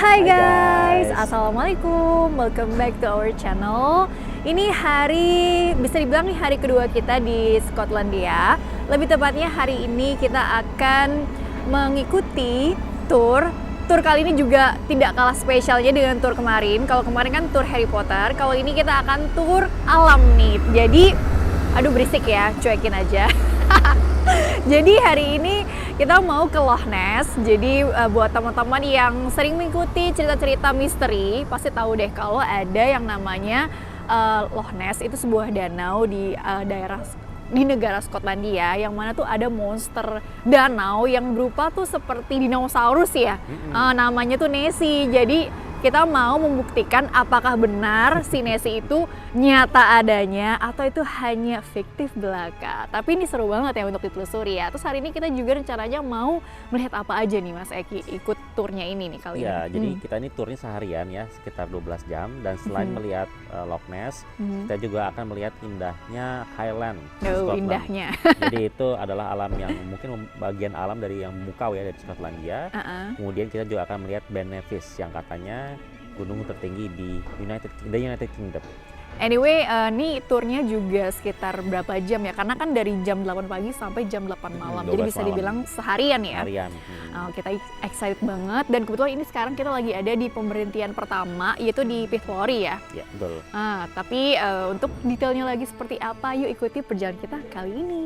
Hai Hai guys, guys. assalamualaikum, welcome back to our channel. Ini bisa dibilang nih hari kedua kita di Skotlandia. Lebih tepatnya hari ini kita akan mengikuti tour. Tour kali ini juga tidak kalah spesialnya dengan tour kemarin. Kalau kemarin kan tour Harry Potter, kalau ini kita akan tour alam nih. Jadi, aduh berisik ya, cuekin aja. Jadi hari ini kita mau ke Loch Ness. Jadi buat teman-teman yang sering mengikuti cerita-cerita misteri pasti tahu deh kalau ada yang namanya Loch Ness. Itu sebuah danau di di negara Skotlandia yang mana tuh ada monster danau yang berupa tuh seperti dinosaurus ya. Namanya tuh Nessie. Jadi kita mau membuktikan apakah benar si Nessie itu nyata adanya atau itu hanya fiktif belaka. Tapi ini seru banget ya untuk ditelusuri ya. Terus hari ini kita juga rencananya mau melihat apa aja nih Mas Eki ikut turnya ini nih kali Ya, ini. jadi kita ini turnya seharian ya, sekitar 12 jam. Dan selain melihat Loch Ness, kita juga akan melihat indahnya Highland di Oh, Scotland. indahnya. Jadi itu adalah alam yang mungkin bagian alam dari yang memukau ya dari Skotlandia. Kemudian kita juga akan melihat Ben Nevis yang katanya gunung tertinggi di United Kingdom. Anyway, nih turnya juga sekitar berapa jam ya? Karena kan dari jam 8 pagi sampai jam 8 malam. Jadi 12 bisa malam. dibilang seharian ya. Harian. Kita excited banget dan kebetulan ini sekarang kita lagi ada di pemberhentian pertama yaitu di Pitlory ya. Ya, betul. Tapi untuk detailnya lagi seperti apa, yuk ikuti perjalanan kita kali ini.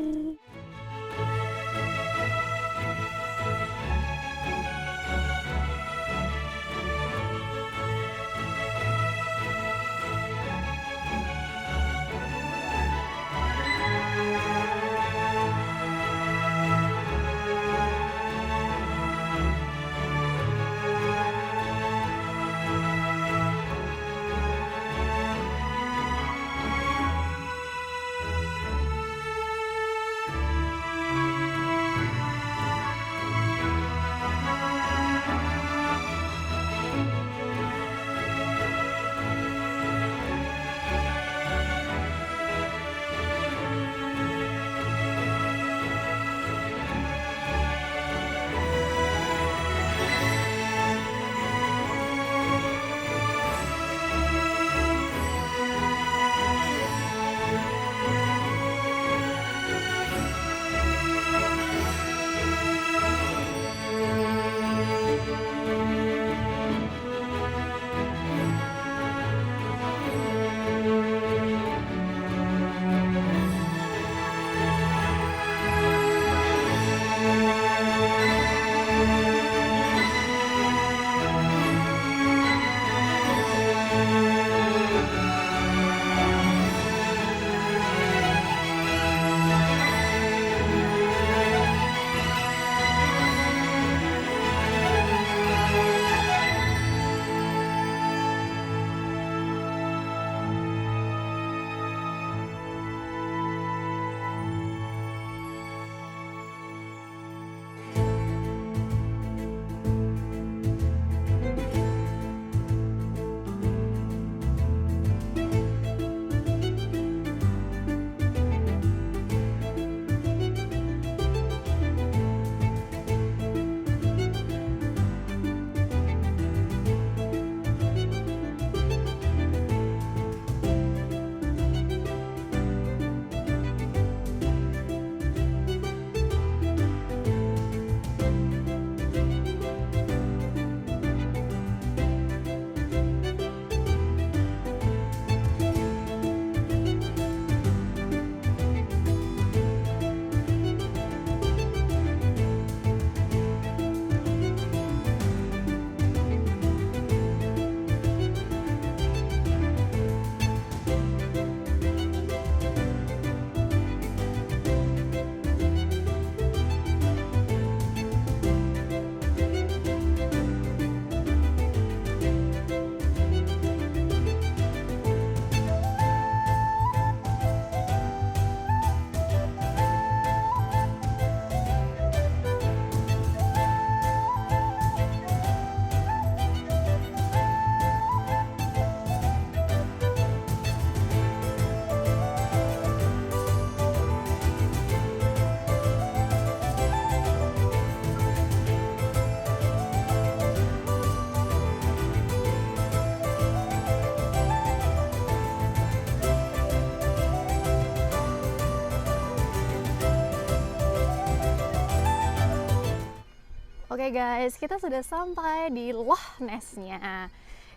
Oke guys, kita sudah sampai di Loch Ness-nya.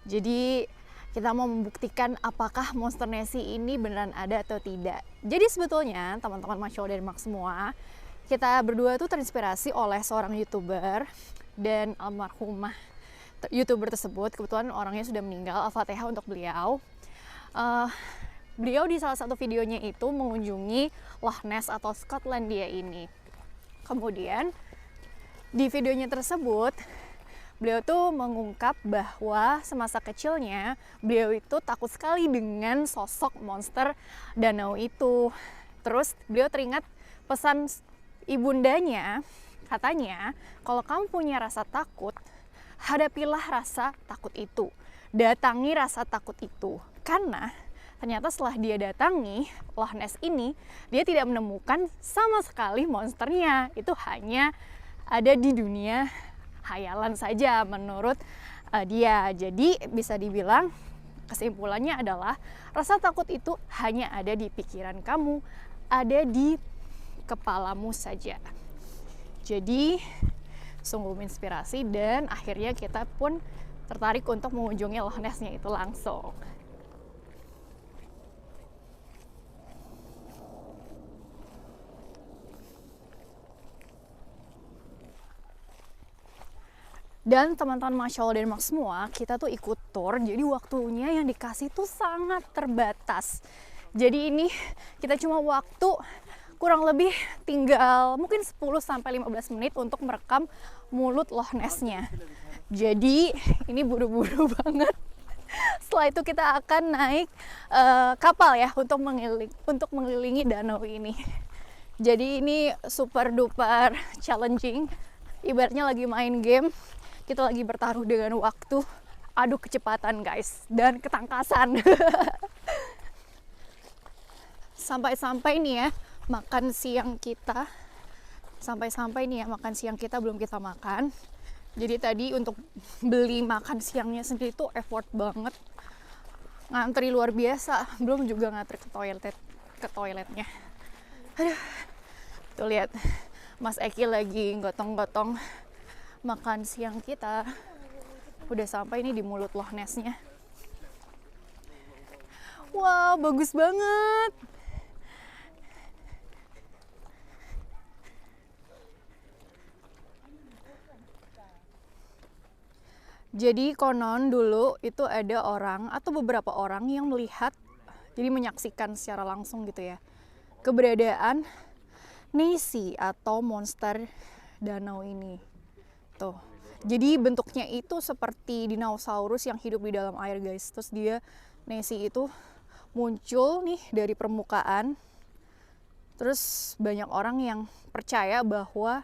Jadi kita mau membuktikan apakah monster Nessie ini beneran ada atau tidak. Jadi sebetulnya teman-teman Masya Denmark semua, kita berdua tuh terinspirasi oleh seorang YouTuber dan almarhumah YouTuber tersebut. Kebetulan orangnya sudah meninggal, Al-Fatihah untuk beliau. Beliau di salah satu videonya itu mengunjungi Loch Ness atau Skotlandia ini. Kemudian di videonya tersebut, beliau tuh mengungkap bahwa semasa kecilnya beliau itu takut sekali dengan sosok monster danau itu. Terus beliau teringat pesan ibundanya, katanya, kalau kamu punya rasa takut, hadapilah rasa takut itu. Datangi rasa takut itu. Karena ternyata setelah dia datangi Loch Ness ini, dia tidak menemukan sama sekali monsternya. Itu hanya ada di dunia hayalan saja menurut dia. Jadi bisa dibilang kesimpulannya adalah rasa takut itu hanya ada di pikiran kamu, ada di kepalamu saja. Jadi sungguh menginspirasi dan akhirnya kita pun tertarik untuk mengunjungi Loch Ness-nya itu langsung. Dan teman-teman Masya Allah Denmark semua, kita tuh ikut tour, jadi waktunya yang dikasih tuh sangat terbatas. Jadi ini kita cuma waktu kurang lebih tinggal mungkin 10-15 menit untuk merekam mulut Loch Ness-nya. Jadi ini buru-buru banget. Setelah itu kita akan naik kapal ya untuk mengelilingi danau ini. Jadi ini super duper challenging. Ibaratnya lagi main game. Kita lagi bertaruh dengan waktu, adu kecepatan guys, dan ketangkasan. Sampai-sampai nih ya, makan siang kita belum kita makan. Jadi tadi untuk beli makan siangnya sendiri tuh effort banget. Ngantri luar biasa, belum juga ngantri ke toiletnya. Aduh, tuh lihat, Mas Eki lagi gotong-gotong makan siang kita. Udah sampai nih di mulut Loch Ness-nya. Wow, bagus banget. Jadi konon dulu itu ada orang atau beberapa orang yang melihat, jadi menyaksikan secara langsung gitu ya, keberadaan Nessie atau monster danau ini. Tuh. Jadi bentuknya itu seperti dinosaurus yang hidup di dalam air guys. Terus Nessie itu muncul nih dari permukaan. Terus banyak orang yang percaya bahwa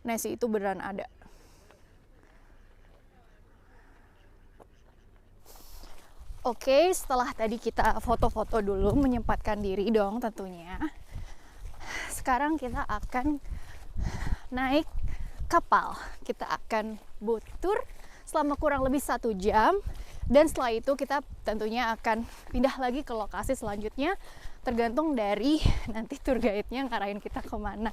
Nessie itu beneran ada. Oke, setelah tadi kita foto-foto dulu, menyempatkan diri dong tentunya. Sekarang kita akan naik kapal. Kita akan boat tour selama kurang lebih 1 jam. Dan setelah itu kita tentunya akan pindah lagi ke lokasi selanjutnya. Tergantung dari nanti tour guide-nya ngarahin kita kemana.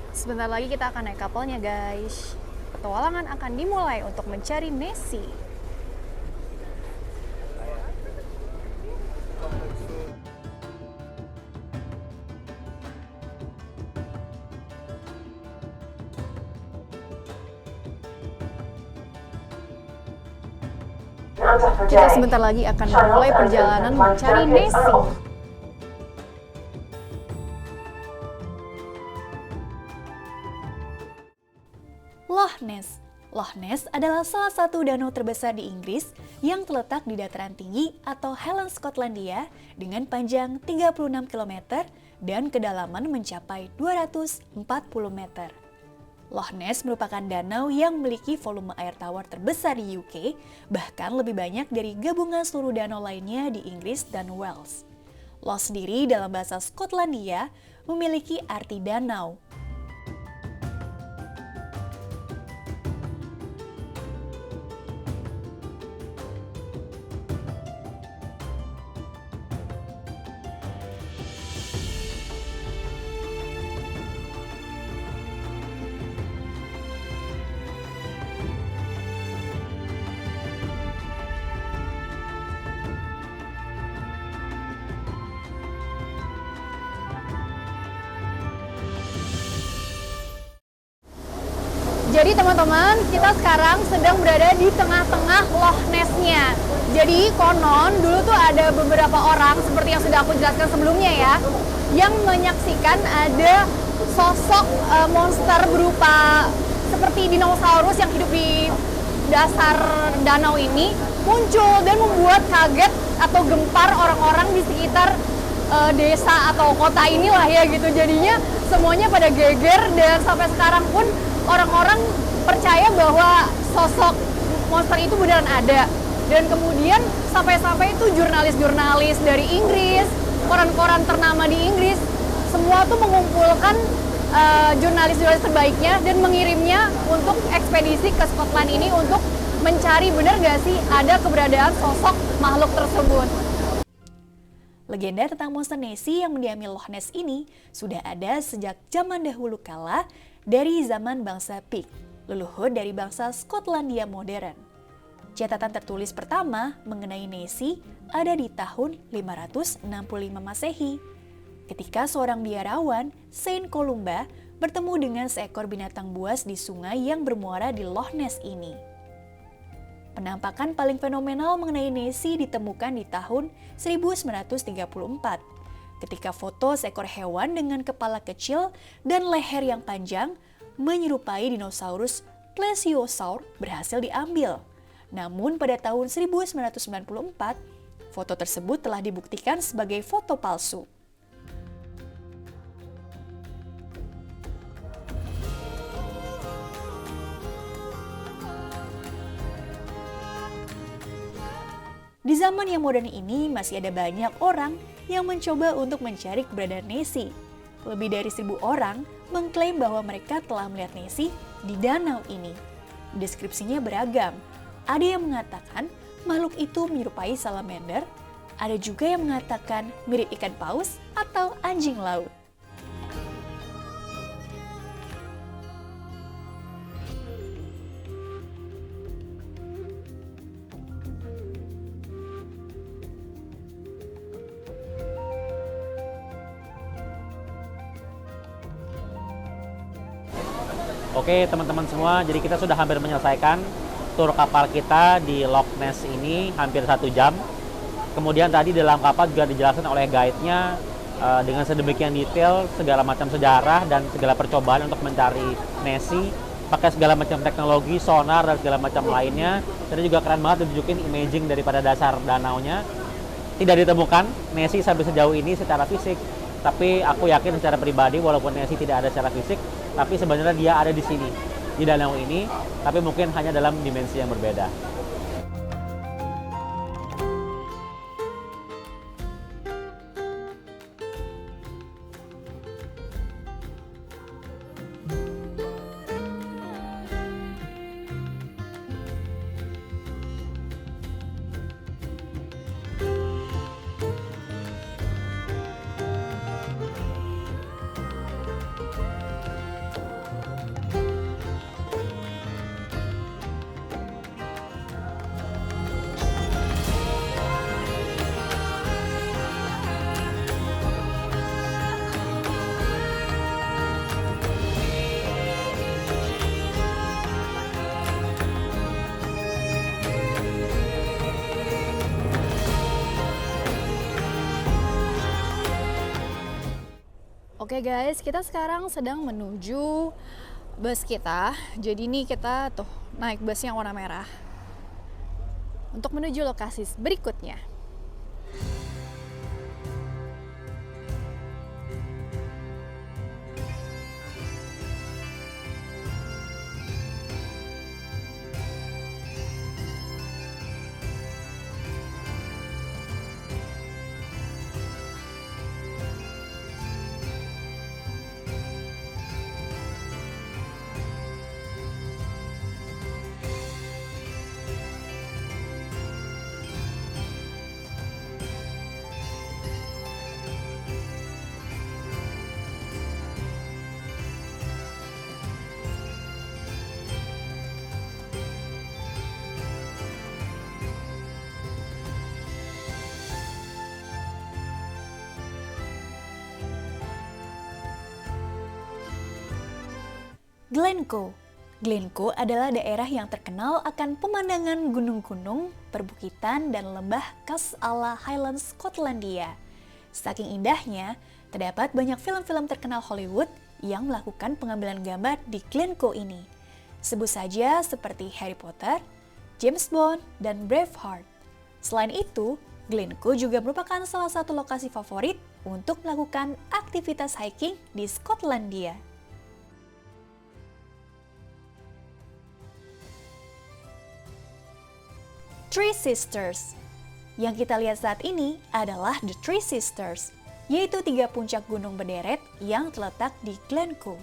Sebentar lagi kita akan naik kapalnya guys. Petualangan akan dimulai untuk mencari Nessie. Kita sebentar lagi akan memulai perjalanan mencari Nessie. Loch Ness. Loch Ness adalah salah satu danau terbesar di Inggris yang terletak di dataran tinggi atau Highlands Skotlandia dengan panjang 36 km dan kedalaman mencapai 240 meter. Loch Ness merupakan danau yang memiliki volume air tawar terbesar di UK, bahkan lebih banyak dari gabungan seluruh danau lainnya di Inggris dan Wales. Loch sendiri dalam bahasa Skotlandia memiliki arti danau. Jadi teman-teman, kita sekarang sedang berada di tengah-tengah Loch Ness-nya. Jadi konon dulu tuh ada beberapa orang seperti yang sudah aku jelaskan sebelumnya ya, yang menyaksikan ada sosok monster berupa seperti dinosaurus yang hidup di dasar danau ini muncul dan membuat kaget atau gempar orang-orang di sekitar desa atau kota inilah ya gitu. Jadinya semuanya pada geger dan sampai sekarang pun orang-orang percaya bahwa sosok monster itu beneran ada. Dan kemudian sampai-sampai itu jurnalis-jurnalis dari Inggris, koran-koran ternama di Inggris, semua tuh mengumpulkan jurnalis-jurnalis terbaiknya dan mengirimnya untuk ekspedisi ke Scotland ini untuk mencari bener gak sih ada keberadaan sosok makhluk tersebut. Legenda tentang monster Nessie yang mendiami Loch Ness ini sudah ada sejak zaman dahulu kala dari zaman bangsa Pik, leluhur dari bangsa Skotlandia modern. Catatan tertulis pertama mengenai Nessie ada di tahun 565 Masehi, ketika seorang biarawan, Saint Columba, bertemu dengan seekor binatang buas di sungai yang bermuara di Loch Ness ini. Penampakan paling fenomenal mengenai Nessie ditemukan di tahun 1934, ketika foto seekor hewan dengan kepala kecil dan leher yang panjang menyerupai dinosaurus Plesiosaur berhasil diambil. Namun pada tahun 1994, foto tersebut telah dibuktikan sebagai foto palsu. Di zaman yang modern ini masih ada banyak orang yang mencoba untuk mencari keberadaan Nessie. Lebih dari 1.000 orang mengklaim bahwa mereka telah melihat Nessie di danau ini. Deskripsinya beragam. Ada yang mengatakan makhluk itu menyerupai salamander, ada juga yang mengatakan mirip ikan paus atau anjing laut. Oke teman-teman semua, jadi kita sudah hampir menyelesaikan tur kapal kita di Loch Ness ini hampir 1 jam. Kemudian tadi dalam kapal juga dijelaskan oleh guide-nya dengan sedemikian detail segala macam sejarah dan segala percobaan untuk mencari Nessie, pakai segala macam teknologi, sonar dan segala macam lainnya. Tadi juga keren banget ditunjukin imaging daripada dasar danaunya. Tidak ditemukan Nessie sampai sejauh ini secara fisik, tapi aku yakin secara pribadi walaupun Nessie tidak ada secara fisik, tapi sebenarnya dia ada di sini, di danau ini, tapi mungkin hanya dalam dimensi yang berbeda. Oke guys, kita sekarang sedang menuju bus kita. Jadi nih kita tuh naik bus yang warna merah untuk menuju lokasi berikutnya. Glencoe Glencoe adalah daerah yang terkenal akan pemandangan gunung-gunung, perbukitan, dan lembah khas ala Highlands Skotlandia. Saking indahnya, terdapat banyak film-film terkenal Hollywood yang melakukan pengambilan gambar di Glencoe ini. Sebut saja seperti Harry Potter, James Bond, dan Braveheart. Selain itu, Glencoe juga merupakan salah satu lokasi favorit untuk melakukan aktivitas hiking di Skotlandia. Three Sisters. Yang kita lihat saat ini adalah The Three Sisters, yaitu 3 puncak gunung berderet yang terletak di Glencoe.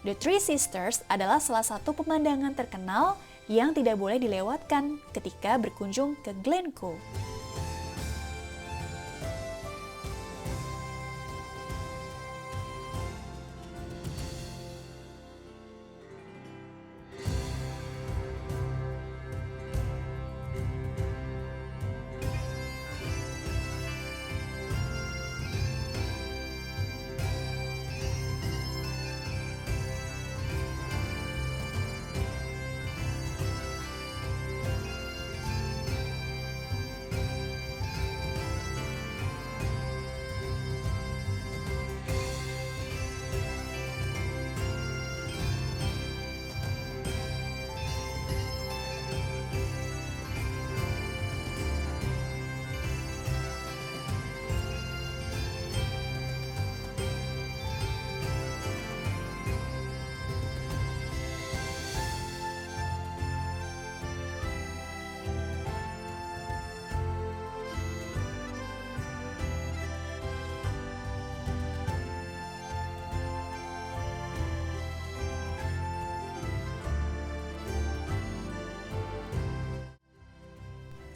The Three Sisters adalah salah satu pemandangan terkenal yang tidak boleh dilewatkan ketika berkunjung ke Glencoe.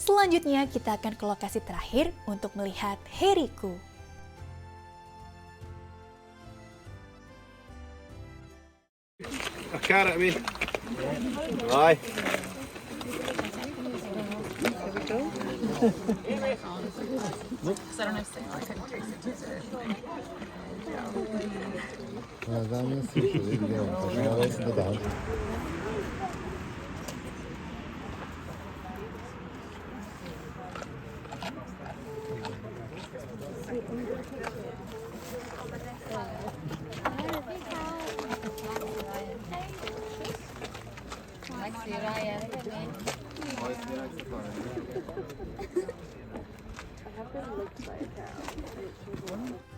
Selanjutnya kita akan ke lokasi terakhir untuk melihat Heriku. A carrot me. Aye.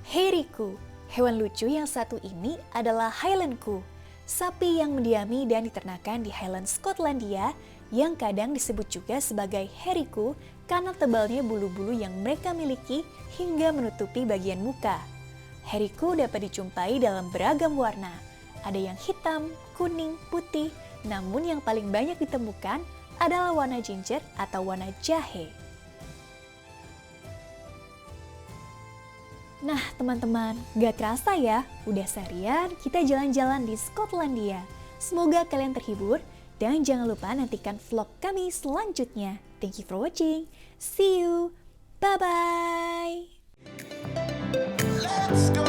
Heriku, hewan lucu yang satu ini adalah Highlandku, sapi yang mendiami dan diternakan di Highlands Skotlandia yang kadang disebut juga sebagai heriku karena tebalnya bulu-bulu yang mereka miliki hingga menutupi bagian muka. Heriku dapat dijumpai dalam beragam warna, ada yang hitam, kuning, putih, namun yang paling banyak ditemukan adalah warna ginger atau warna jahe. Nah teman-teman, gak kerasa ya, udah seharian kita jalan-jalan di Skotlandia. Semoga kalian terhibur dan jangan lupa nantikan vlog kami selanjutnya. Thank you for watching, see you, bye-bye! Let's go.